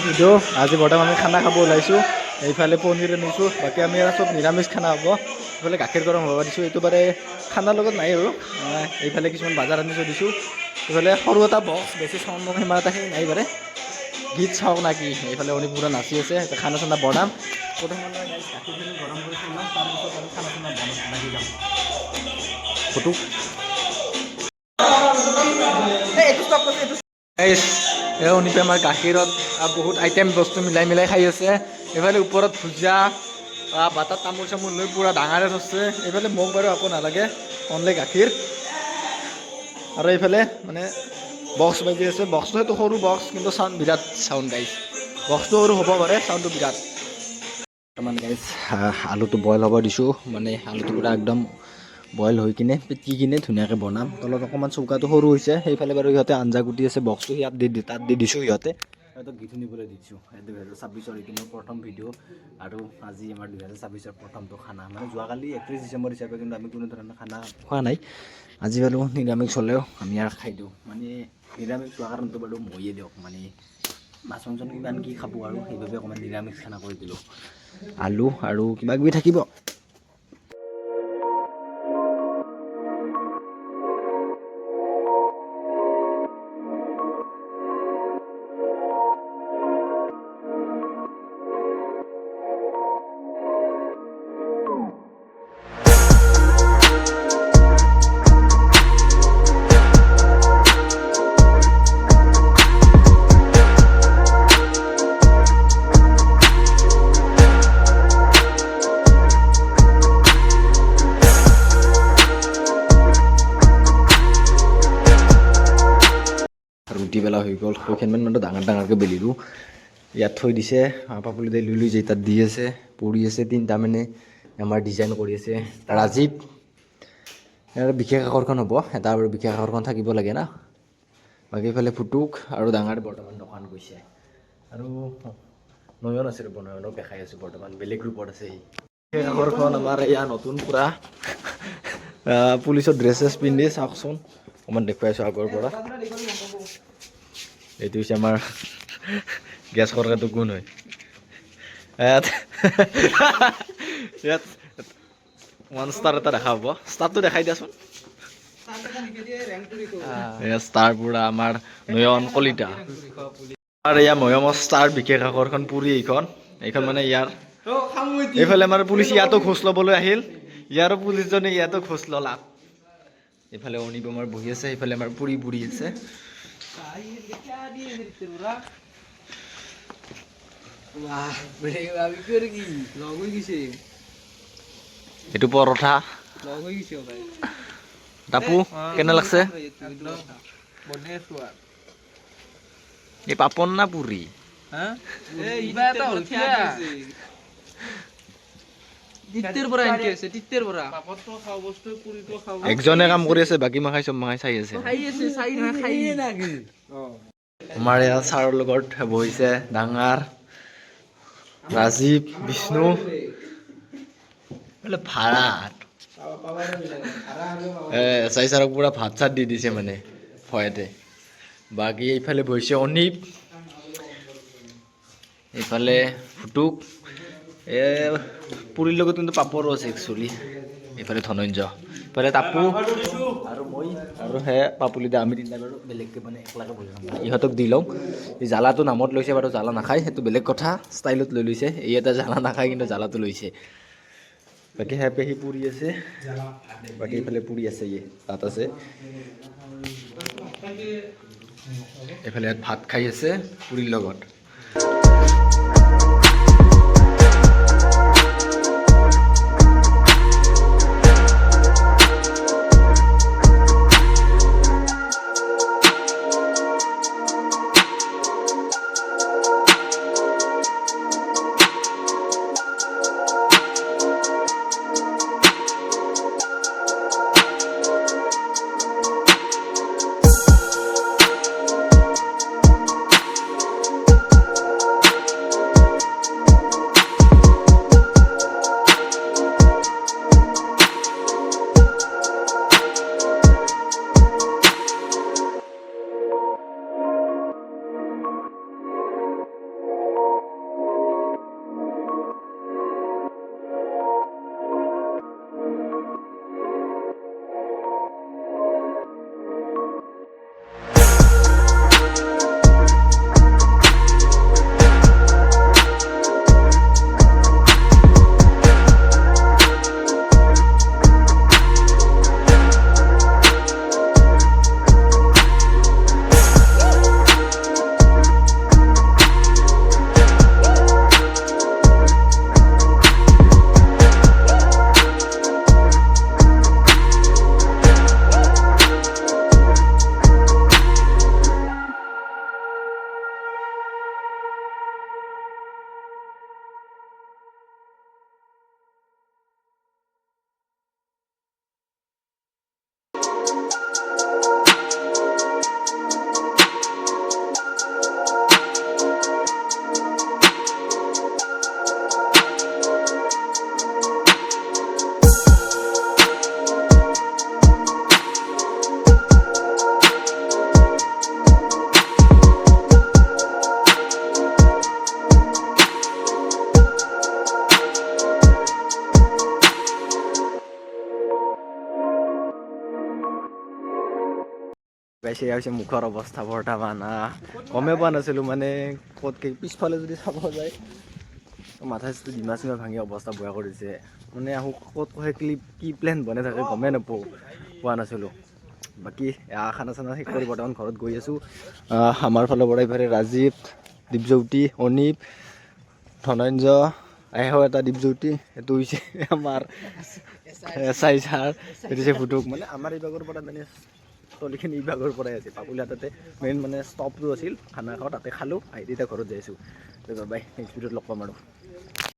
Video' আজি বৰ্তমান আমি খানা খাব ওলাইছোঁ। এইফালে পনীৰ আনিছোঁ, বাকী আমি আৰু চব নিৰামিষ খানা হ'ব। এইফালে গাখীৰ গৰম হ'ব দিছোঁ, এইটো বাৰে খানাৰ লগত নাই আৰু এইফালে কিছুমান বাজাৰ আনি থৈ দিছোঁ। এইফালে সৰু এটা বক্স, বেছি চাউণ্ড সিমান এটা সেই নাই বাৰে, গীত চাওক না কি। এইফালে অনি পুৰা নাচি আছে, খানা চানা বনাম। প্ৰথমতে গাখীৰখিনি গৰম কৰি থৈ ল'ম, তাৰপিছত আমি খানা চানা লাগি যাম। ফটো অনিপে আমাৰ গাখীৰত বহুত আইটেম বস্তু মিলাই খাই আছে। এইফালে ওপৰত ভুজিয়া বাটাৰ তামোল চামোল লৈ পূৰা ডাঙৰে থৈছে। এইফালে মোক বাৰু একো নালাগে, অনলি গাখীৰ। আৰু এইফালে মানে বক্স বাজি আছে, বক্সটো সেইটো সৰু বক্স, কিন্তু চাউণ্ড বিৰাট চাউণ্ড গাইছ। বক্সটো সৰু হ'ব পাৰে, চাউণ্ডটো বিৰাট। বৰ্তমান গাইছ আলুটো বইল হ'ব দিছোঁ, মানে আলুটো পূৰা একদম বইল হৈ কিনে পিটিকি কিনে ধুনীয়াকৈ বনাম। তলত অকণমান চৌকাটো সৰু হৈছে, সেইফালে বাৰু সিহঁতে আঞ্জা কুটি আছে, বক্সটো ইয়াত তাত দি দিছোঁ। সিহঁতক গীত শুনিবলৈ দিছোঁ। 2026 এইটো মোৰ প্ৰথম ভিডিঅ', আৰু আজি আমাৰ 2026 প্ৰথমটো খানা। মানে যোৱাকালি 31 ডিচেম্বৰ হিচাপে কিন্তু আমি কোনো ধৰণৰ খানা খোৱা নাই। আজি বাৰু নিৰামিষ হ'লেও আমি আৰু খাই দিওঁ। মানে নিৰামিষ খোৱাৰ কাৰণটো বাৰু ময়ে দিয়ক, মানে মাছ মাংস কিমান কি খাব, আৰু সেইবাবে অকণমান নিৰামিষ খানা কৰি দিলোঁ। আলু আৰু কিবা কিবি থাকিব। ৰুটি বেলা হৈ গ'ল, সেইখানমান মানে ডাঙৰকৈ বেলিলোঁ। ইয়াত থৈ দিছে, পাপুলি দাই লৈ যায়, তাত দি আছে, পৰি আছে। তিনিটা মানে আমাৰ ডিজাইন কৰি আছে। ৰাজীৱ ইয়াৰ বিশেষ আকৰ্ষণ হ'ব, এটা আৰু বিশেষ আকৰ্ষণ থাকিব লাগে না। বাকী এইফালে ফুটুক আৰু ডাঙৰ বৰ্তমান দোকান গৈছে, আৰু নয়ন আছে ৰ'ব, নয়নক দেখাই আছোঁ। বৰ্তমান বেলেগ ৰূপত আছে সি। বিশেষ আকৰ্ষণ আমাৰ এয়া নতুন পূৰা পুলিচৰ ড্ৰেছ চেছ পিন্ধি, চাওকচোন অকণমান দেখুৱাইছোঁ আগৰ পৰা। এইটো হৈছে আমাৰ গেছ খৰকাটো কোন হয়। ইয়াত 1 ষ্টাৰ এটা দেখা হ'ব, ষ্টাৰটো দেখাই দিয়াচোন। ষ্টাৰ পুৰা আমাৰ নয়ন কলিতা। আৰু এয়া ময়মৰ ষ্টাৰ বিশেষ আকৰ্ষণ পুৰী। এইখন মানে ইয়াৰ এইফালে আমাৰ পুলিচ ইয়াতো ঘোচ ল'বলৈ আহিল, ইয়াৰো পুলিচজনে ইয়াতো ঘোচ ল'লাক। এইফালে অনিবমৰ বহি আছে, এইফালে আমাৰ পুৰি আছে। এইটো পৰঠা। টাপু কেনে লাগছে? এই পাপন না পুৰি? একজনে কাম কৰি আছে, বাকী মাখাই চব মাখাই চাই আছে। আমাৰ ইয়াত ছাৰৰ লগত বহিছে ডাঙৰ ৰাজীৱ, বিষ্ণু। বোলে ভাড়াত এছাই ছাৰক পুৰা ভাত চাত দি দিছে মানে ভয়তে। বাকী এইফালে বহিছে অনিপ, এইফালে ফুটুক, পুৰীৰ লগত কিন্তু পাপৰো আছে একচুৱেলি। এইফালে ধনঞ্জয়, এইফালে টাপু আৰু মই, আৰু পাপুলি দা। আমি তিনিটা বাৰু বেলেগকৈ মানে একলাকে বহি খাম। ইহঁতক দি লওঁ। এই জ্বালাটো নামত লৈছে বাৰু, জ্বালা নাখায় সেইটো বেলেগ কথা, ষ্টাইলত লৈ লৈছে। এই এটা জ্বালা নাখায়, কিন্তু জ্বালাটো লৈছে। বাকী পেহী পুৰি আছে, বাকী এইফালে পুৰি আছে, তাত আছে। এইফালে ইয়াত ভাত খাই আছে পুৰিৰ লগত। গাইছে এয়া হৈছে মুখৰ অৱস্থা বৰ্তমান গমেই পোৱা নাছিলোঁ মানে ক'ত পিছফালে যদি চাব যায় মাথা চাথা ডিমা চিমা ভাঙি অৱস্থা বেয়া কৰিছে মানে আহোঁ ক'ত কি প্লেন বনাই থাকে গমেই পোৱা নাছিলোঁ বাকী খানা চানা শেষ কৰি বৰ্তমান ঘৰত গৈ আছোঁ আমাৰ ফালৰ পৰা ইফালে ৰাজীৱ দীপজ্যোতি অনিপ ধনঞ্জয় আহেও এটা দীপজ্যোতি এইটো হৈছে আমাৰ এছাই ছাৰ এইটো হৈছে ফুটুক মানে আমাৰ এই ভাগৰ পৰা মানে ষ্টলিখিনি এই ভাগৰ পৰাই আছিল পাপুলা তাতে মেইন মানে ষ্টপটো আছিল খানা খাওঁ তাতে খালোঁ আহি এতিয়া ঘৰত যাই আছোঁ বাই নেক্সট ভিডিঅ'ত লগ পাম আৰু